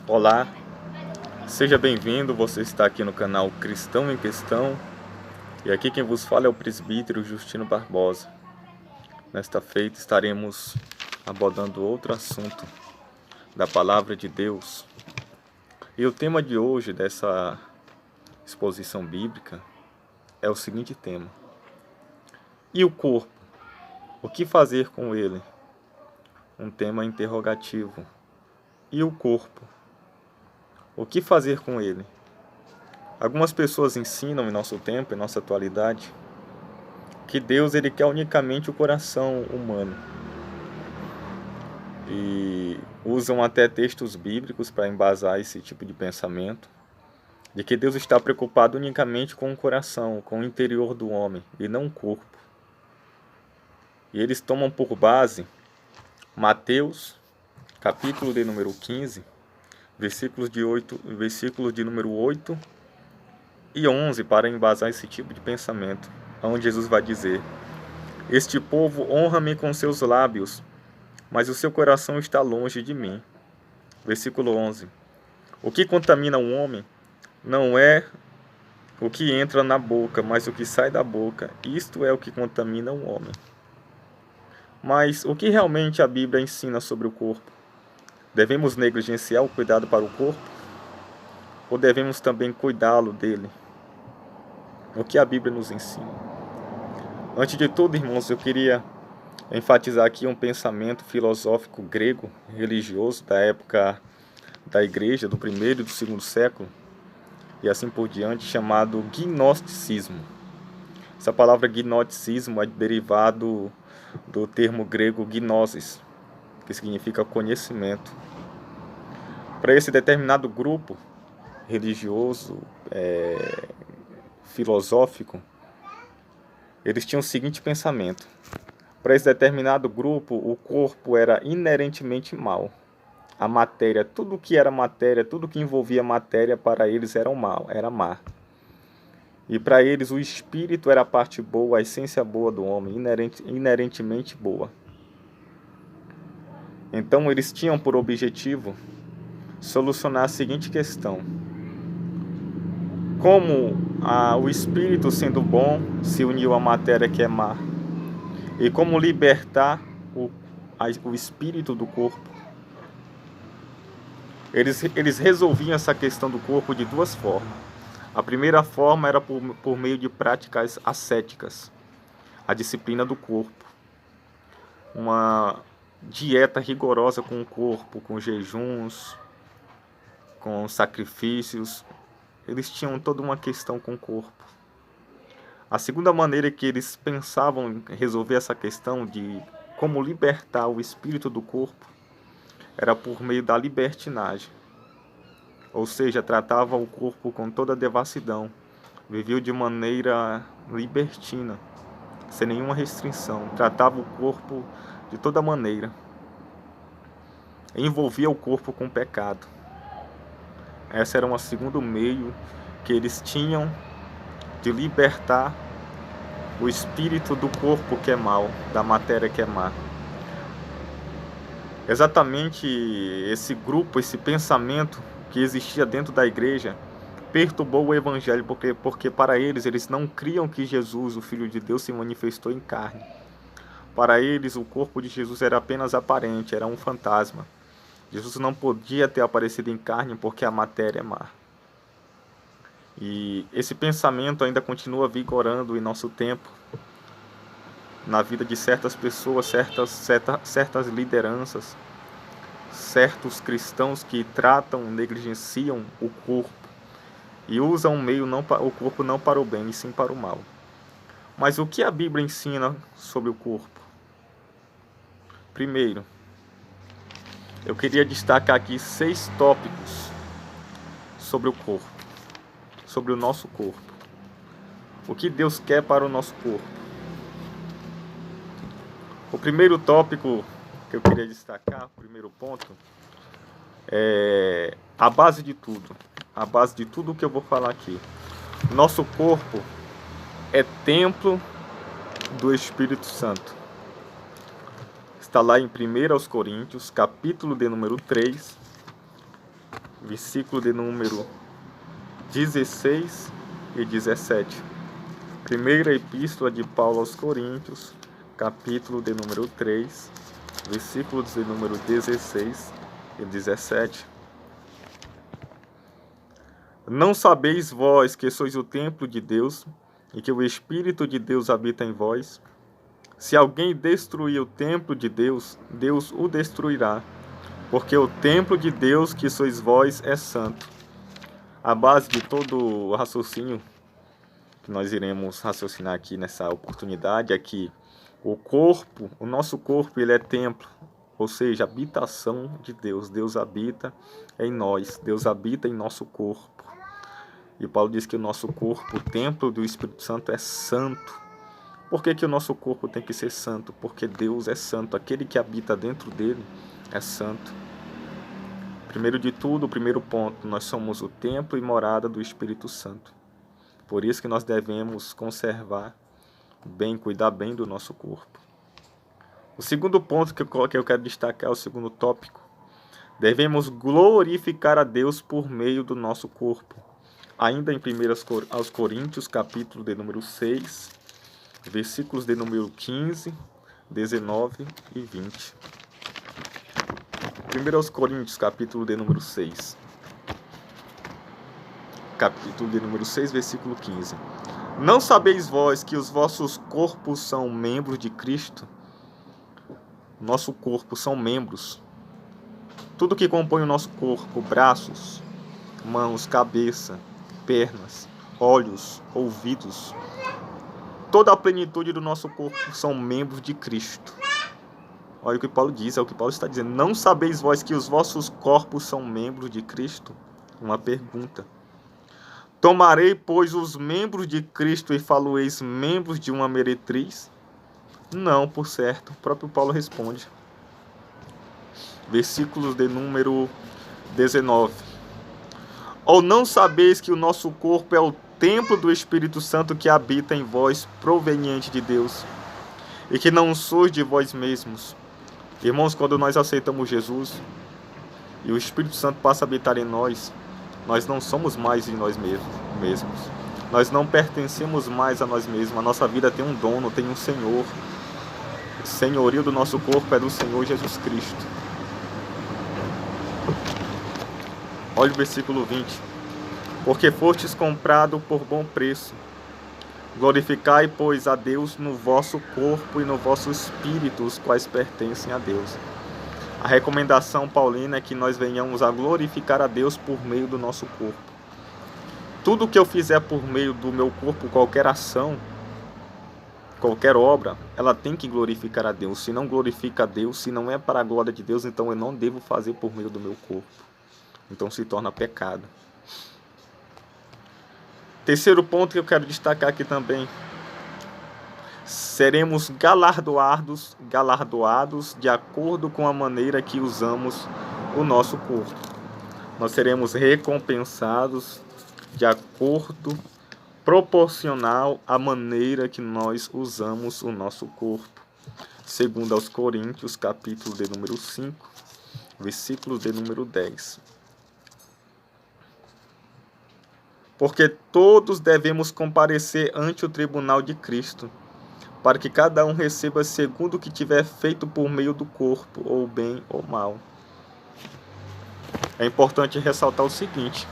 Olá, seja bem-vindo. Você está aqui no canal Cristão em Questão e aqui quem vos fala é o presbítero Justino Barbosa. Nesta feita estaremos abordando outro assunto da Palavra de Deus. E o tema de hoje dessa exposição bíblica é o seguinte tema: e o corpo? O que fazer com ele? Um tema interrogativo. E o corpo? O que fazer com ele? Algumas pessoas ensinam em nosso tempo, em nossa atualidade, que Deus ele quer unicamente o coração humano. E usam até textos bíblicos para embasar esse tipo de pensamento, de que Deus está preocupado unicamente com o coração, com o interior do homem, e não o corpo. E eles tomam por base Mateus, capítulo de número 15, versículos de número 8 e 11, para embasar esse tipo de pensamento, onde Jesus vai dizer: este povo honra-me com seus lábios, mas o seu coração está longe de mim. Versículo 11. O que contamina o homem não é o que entra na boca, mas o que sai da boca. Isto é o que contamina o homem. Mas o que realmente a Bíblia ensina sobre o corpo? Devemos negligenciar o cuidado para o corpo? Ou devemos também cuidá-lo dele? O que a Bíblia nos ensina? Antes de tudo, irmãos, eu queria enfatizar aqui um pensamento filosófico grego, religioso, da época da igreja, do primeiro e do segundo século, e assim por diante, chamado gnosticismo. Essa palavra gnosticismo é derivado do termo grego gnosis, que significa conhecimento. Para esse determinado grupo religioso, filosófico, eles tinham o seguinte pensamento: para esse determinado grupo, o corpo era inerentemente mau. A matéria, tudo que era matéria, tudo que envolvia matéria, para eles era mal, era má. E para eles o espírito era a parte boa, a essência boa do homem, inerentemente boa. Então eles tinham por objetivo solucionar a seguinte questão: como o espírito, sendo bom, se uniu à matéria que é má, e como libertar o espírito do corpo. Eles resolviam essa questão do corpo de duas formas. A primeira forma era por meio de práticas ascéticas, a disciplina do corpo, uma dieta rigorosa com o corpo, com jejuns, com sacrifícios. Eles tinham toda uma questão com o corpo. A segunda maneira que eles pensavam em resolver essa questão de como libertar o espírito do corpo era por meio da libertinagem. Ou seja, tratava o corpo com toda a devassidão, vivia de maneira libertina, sem nenhuma restrição, tratava o corpo de toda maneira, envolvia o corpo com pecado. Esse era um segundo meio que eles tinham de libertar o espírito do corpo que é mau, da matéria que é má. Exatamente esse grupo, esse pensamento que existia dentro da igreja perturbou o evangelho, porque para eles não criam que Jesus, o Filho de Deus, se manifestou em carne. Para eles o corpo de Jesus era apenas aparente, era um fantasma. Jesus não podia ter aparecido em carne porque a matéria é má. E esse pensamento ainda continua vigorando em nosso tempo, na vida de certas pessoas, certas lideranças, certos cristãos que negligenciam o corpo e usam o corpo não para o bem, e sim para o mal. Mas o que a Bíblia ensina sobre o corpo? Primeiro, eu queria destacar aqui 6 tópicos sobre o corpo, sobre o nosso corpo. O que Deus quer para o nosso corpo? O primeiro tópico que eu queria destacar, o primeiro ponto, é a base de tudo. A base de tudo que eu vou falar aqui. Nosso corpo é templo do Espírito Santo. Está lá em 1 Coríntios, capítulo de número 3, versículo de número 16 e 17. Primeira Epístola de Paulo aos Coríntios, capítulo de número 3, versículos de número 16 e 17. Não sabeis vós que sois o templo de Deus e que o Espírito de Deus habita em vós? Se alguém destruir o templo de Deus, Deus o destruirá, porque o templo de Deus que sois vós é santo. A base de todo o raciocínio que nós iremos raciocinar aqui nessa oportunidade é que o nosso corpo, ele é templo, ou seja, habitação de Deus. Deus habita em nós, Deus habita em nosso corpo. E Paulo diz que o nosso corpo, o templo do Espírito Santo, é santo. Por que o nosso corpo tem que ser santo? Porque Deus é santo, aquele que habita dentro dele é santo. Primeiro de tudo, o primeiro ponto, nós somos o templo e morada do Espírito Santo. Por isso que nós devemos conservar bem, cuidar bem do nosso corpo. O segundo ponto que eu quero destacar, o segundo tópico, devemos glorificar a Deus por meio do nosso corpo. Ainda em 1 aos Coríntios, capítulo de número 6, versículos de número 15, 19 e 20. 1 aos Coríntios, capítulo de número 6. Capítulo de número 6, versículo 15. Não sabeis vós que os vossos corpos são membros de Cristo? Nosso corpo são membros. Tudo que compõe o nosso corpo, braços, mãos, cabeça, pernas, olhos, ouvidos, toda a plenitude do nosso corpo são membros de Cristo. Olha o que Paulo diz, é o que Paulo está dizendo. Não sabeis vós que os vossos corpos são membros de Cristo? Uma pergunta. Tomarei, pois, os membros de Cristo e falo-eis membros de uma meretriz? Não, por certo. O próprio Paulo responde. Versículos de número 19. Ou não sabeis que o nosso corpo é o templo do Espírito Santo que habita em vós, proveniente de Deus, e que não sois de vós mesmos? Irmãos, quando nós aceitamos Jesus e o Espírito Santo passa a habitar em nós, nós não somos mais de nós mesmos. Nós não pertencemos mais a nós mesmos. A nossa vida tem um dono, tem um Senhor. O senhorio do nosso corpo é do Senhor Jesus Cristo. Olha o versículo 20. Porque fostes comprado por bom preço. Glorificai, pois, a Deus no vosso corpo e no vosso espírito, os quais pertencem a Deus. A recomendação paulina é que nós venhamos a glorificar a Deus por meio do nosso corpo. Tudo que eu fizer por meio do meu corpo, qualquer ação, qualquer obra, ela tem que glorificar a Deus. Se não glorifica a Deus, se não é para a glória de Deus, então eu não devo fazer por meio do meu corpo. Então se torna pecado. Terceiro ponto que eu quero destacar aqui também. Seremos galardoados de acordo com a maneira que usamos o nosso corpo. Nós seremos recompensados de acordo, proporcional à maneira que nós usamos o nosso corpo. Segundo aos Coríntios, capítulo de número 5, versículo de número 10. Porque todos devemos comparecer ante o tribunal de Cristo, para que cada um receba segundo o que tiver feito por meio do corpo, ou bem ou mal. É importante ressaltar o seguinte,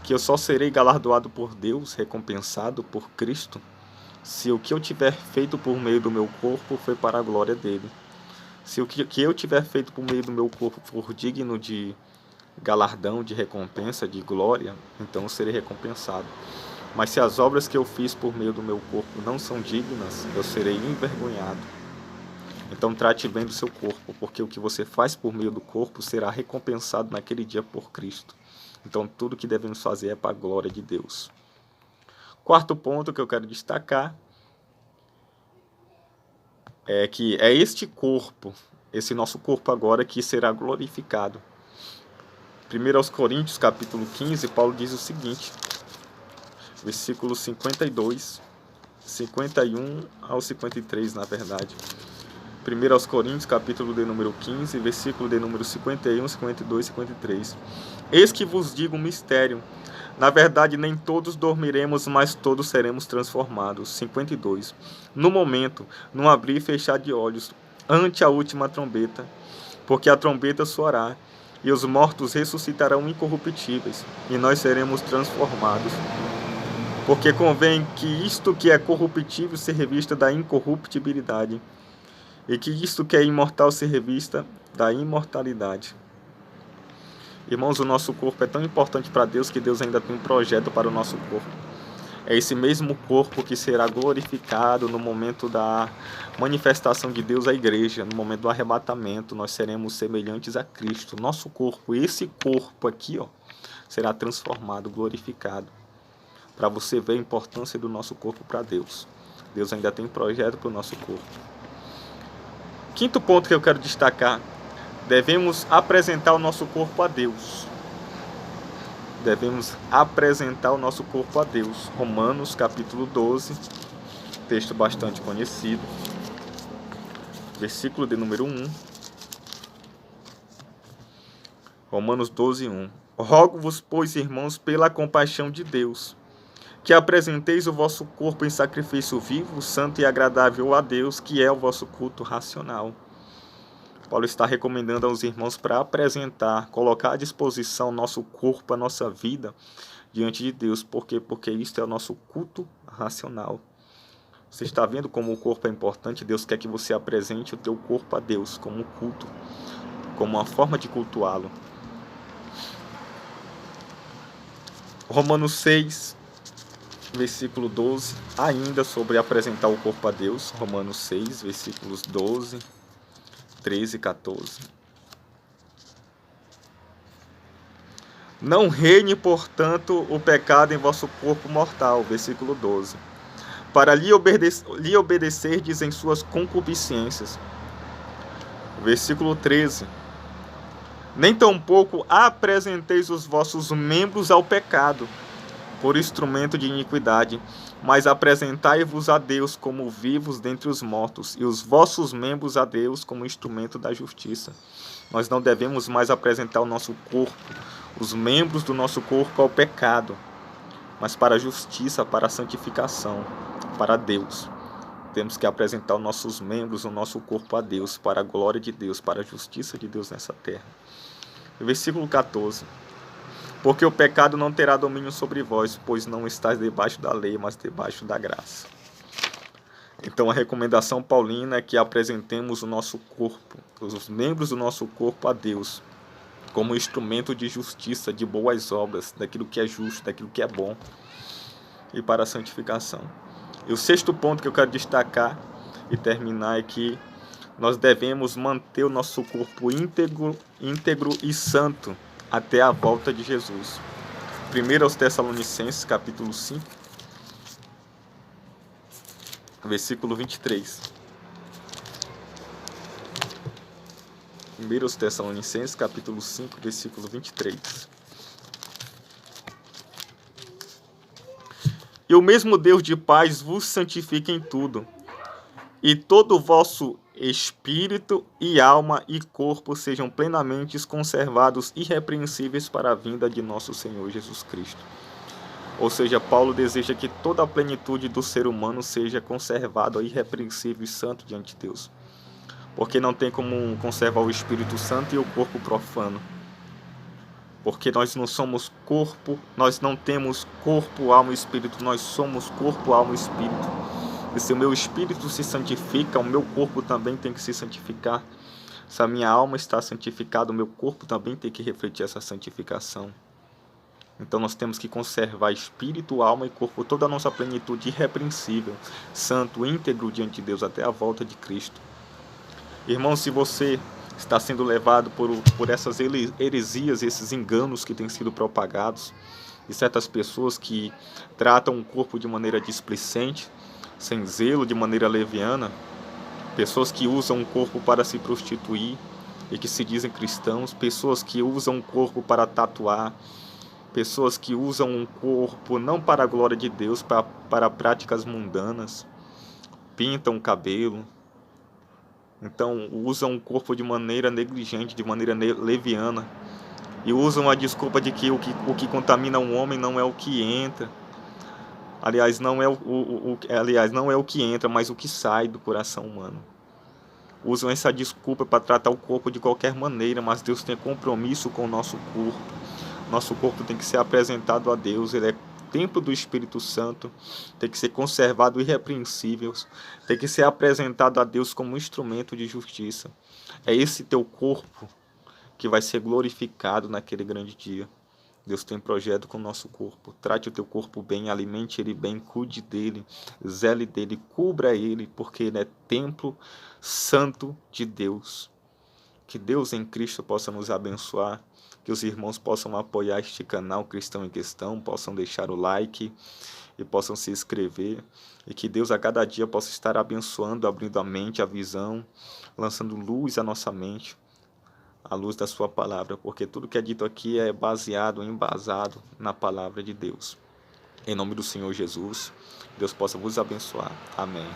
que eu só serei galardoado por Deus, recompensado por Cristo, se o que eu tiver feito por meio do meu corpo foi para a glória dele. Se o que eu tiver feito por meio do meu corpo for digno de galardão, de recompensa, de glória, então eu serei recompensado. Mas se as obras que eu fiz por meio do meu corpo não são dignas, eu serei envergonhado. Então trate bem do seu corpo, porque o que você faz por meio do corpo será recompensado naquele dia por Cristo. Então tudo que devemos fazer é para a glória de Deus. Quarto ponto que eu quero destacar é que é este corpo, esse nosso corpo agora, que será glorificado. 1 aos Coríntios, capítulo 15, Paulo diz o seguinte, versículos 52, 51 ao 53, na verdade. 1 aos Coríntios, capítulo de número 15, versículo de número 51, 52 e 53. Eis que vos digo um mistério. Na verdade, nem todos dormiremos, mas todos seremos transformados. 52. No momento, num abrir e fechar de olhos, ante a última trombeta, porque a trombeta soará, e os mortos ressuscitarão incorruptíveis, e nós seremos transformados. Porque convém que isto que é corruptível se revista da incorruptibilidade, e que isto que é imortal se revista da imortalidade. Irmãos, o nosso corpo é tão importante para Deus que Deus ainda tem um projeto para o nosso corpo. É esse mesmo corpo que será glorificado no momento da manifestação de Deus à igreja, no momento do arrebatamento, nós seremos semelhantes a Cristo. Nosso corpo, esse corpo aqui, será transformado, glorificado. Para você ver a importância do nosso corpo para Deus. Deus ainda tem projeto para o nosso corpo. Quinto ponto que eu quero destacar: devemos apresentar o nosso corpo a Deus. Devemos apresentar o nosso corpo a Deus. Romanos capítulo 12, texto bastante conhecido, versículo de número 1. Romanos 12, 1. Rogo-vos, pois, irmãos, pela compaixão de Deus, que apresenteis o vosso corpo em sacrifício vivo, santo e agradável a Deus, que é o vosso culto racional. Paulo está recomendando aos irmãos para apresentar, colocar à disposição nosso corpo, a nossa vida diante de Deus. Por quê? Porque isto é o nosso culto racional. Você está vendo como o corpo é importante? Deus quer que você apresente o teu corpo a Deus como um culto, como uma forma de cultuá-lo. Romanos 6, versículo 12, ainda sobre apresentar o corpo a Deus. Romanos 6, versículos 12, 13 e 14. Não reine, portanto, o pecado em vosso corpo mortal, versículo 12, para lhe obedecerdes em suas concupiscências. Versículo 13. Nem tampouco apresenteis os vossos membros ao pecado, por instrumento de iniquidade, mas apresentai-vos a Deus como vivos dentre os mortos, e os vossos membros a Deus como instrumento da justiça. Nós não devemos mais apresentar o nosso corpo, os membros do nosso corpo ao pecado, mas para a justiça, para a santificação, para Deus. Temos que apresentar os nossos membros, o nosso corpo a Deus, para a glória de Deus, para a justiça de Deus nessa terra. Versículo 14. Porque o pecado não terá domínio sobre vós, pois não estáis debaixo da lei, mas debaixo da graça. Então a recomendação paulina é que apresentemos o nosso corpo, os membros do nosso corpo a Deus, como instrumento de justiça, de boas obras, daquilo que é justo, daquilo que é bom, e para a santificação. E o sexto ponto que eu quero destacar e terminar é que nós devemos manter o nosso corpo íntegro e santo até a volta de Jesus. 1 aos Tessalonicenses, capítulo 5, versículo 23. 1 aos Tessalonicenses, capítulo 5, versículo 23. E o mesmo Deus de paz vos santifique em tudo, e todo o vosso espírito e alma e corpo sejam plenamente conservados irrepreensíveis para a vinda de nosso Senhor Jesus Cristo. Ou seja, Paulo deseja que toda a plenitude do ser humano seja conservada irrepreensível e santo diante de Deus. Porque não tem como conservar o Espírito Santo e o corpo profano. Porque nós não somos corpo, nós não temos corpo, alma e espírito, nós somos corpo, alma e espírito. E se o meu espírito se santifica, o meu corpo também tem que se santificar. Se a minha alma está santificada, o meu corpo também tem que refletir essa santificação. Então nós temos que conservar espírito, alma e corpo, toda a nossa plenitude irrepreensível, santo, íntegro diante de Deus até a volta de Cristo. Irmão, se você está sendo levado por essas heresias, esses enganos que têm sido propagados, e certas pessoas que tratam o corpo de maneira displicente, sem zelo, de maneira leviana, pessoas que usam o corpo para se prostituir e que se dizem cristãos, pessoas que usam o corpo para tatuar, pessoas que usam o corpo não para a glória de Deus, para práticas mundanas, pintam o cabelo, Então usam o corpo de maneira negligente, de maneira leviana, e usam a desculpa de que o que contamina um homem não é o que entra. Aliás, não é o que entra, mas o que sai do coração humano. Usam essa desculpa para tratar o corpo de qualquer maneira, mas Deus tem compromisso com o nosso corpo. Nosso corpo tem que ser apresentado a Deus, ele é templo do Espírito Santo, tem que ser conservado irrepreensível, tem que ser apresentado a Deus como um instrumento de justiça. É esse teu corpo que vai ser glorificado naquele grande dia. Deus tem projeto com o nosso corpo. Trate o teu corpo bem, alimente ele bem, cuide dele, zele dele, cubra ele, porque ele é templo santo de Deus. Que Deus em Cristo possa nos abençoar, que os irmãos possam apoiar este canal Cristão em Questão, possam deixar o like e possam se inscrever, e que Deus a cada dia possa estar abençoando, abrindo a mente, a visão, lançando luz à nossa mente, a luz da sua palavra, porque tudo que é dito aqui é baseado, embasado na palavra de Deus. Em nome do Senhor Jesus, Deus possa vos abençoar. Amém.